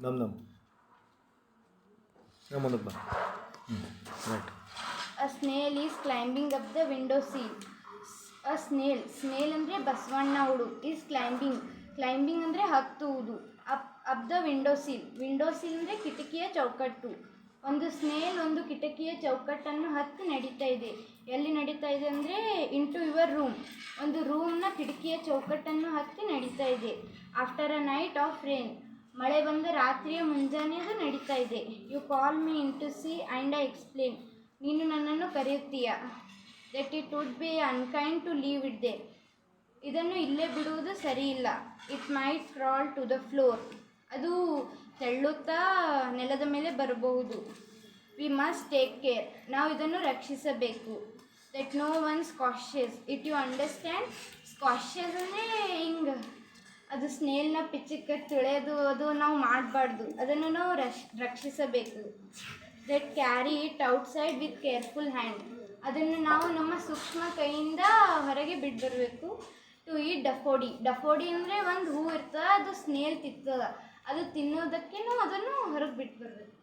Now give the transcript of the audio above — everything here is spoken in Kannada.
ನಮ್ ನಮ್ ಮುಂದಕ್ಕೆ ಬಾ. Right. A snail is climbing up the window sill. A snail ಅಂದರೆ ಬಸವಣ್ಣ ಹುಡು is climbing ಅಂದರೆ ಹತ್ತುವುದು. ಅಪ್ ದ ವಿಂಡೋ ಸಿಲ್ ಅಂದರೆ ಕಿಟಕಿಯ ಚೌಕಟ್ಟು. ಒಂದು ಸ್ನೇಲ್ ಒಂದು ಕಿಟಕಿಯ ಚೌಕಟ್ಟನ್ನು ಹತ್ತಿ ನಡೀತಾ ಇದೆ. ಎಲ್ಲಿ ನಡೀತಾ ಇದೆ ಅಂದರೆ ಇಂಟು ಯುವರ್ ರೂಮ್. ಒಂದು ರೂಮ್ನ ಕಿಟಕಿಯ ಚೌಕಟ್ಟನ್ನು ಹತ್ತಿ ನಡೀತಾ ಇದೆ. After a night of rain, ಮಳೆ ಬಂದ ರಾತ್ರಿಯ ಮುಂಜಾನೆ ಅದು ನಡೀತಾ ಇದೆ. You call me in to see and I explain. ನೀನು ನನ್ನನ್ನು ಕರೆಯುತ್ತೀಯ. That it would be unkind to leave it there. ಇದನ್ನು ಇಲ್ಲೇ ಬಿಡುವುದು ಸರಿ ಇಲ್ಲ. It might crawl to the floor. ಅದು ತೆಳ್ಳುತ್ತಾ ನೆಲದ ಮೇಲೆ ಬರಬಹುದು. We must take care. ನಾವು ಇದನ್ನು ರಕ್ಷಿಸಬೇಕು. That no one's cautious it. You understand? Cautious ಅಂದರೆ ಹಿಂಗೆ ಅದು ಸ್ನೇಲ್ನ ಪಿಚ್ಚಕ್ಕೆ ತುಳಿಯೋದು ಅದು ನಾವು ಮಾಡಬಾರ್ದು. ಅದನ್ನು ನಾವು ರಕ್ಷಿಸಬೇಕು. That carry it outside with careful hand. ಅದನ್ನು ನಾವು ನಮ್ಮ ಸೂಕ್ಷ್ಮ ಕೈಯಿಂದ ಹೊರಗೆ ಬಿಟ್ಟು ಬರಬೇಕು. ಟು ಈಟ್ ಡಫೋಡಿ ಅಂದರೆ ಒಂದು ಹೂ ಇರ್ತದೆ, ಅದು ಸ್ನೇಲ್ ತಿತ್ತದ. ಅದು ತಿನ್ನೋದಕ್ಕೆ ನಾವು ಅದನ್ನು ಹೊರಗೆ ಬಿಟ್ಟು ಬರಬೇಕು.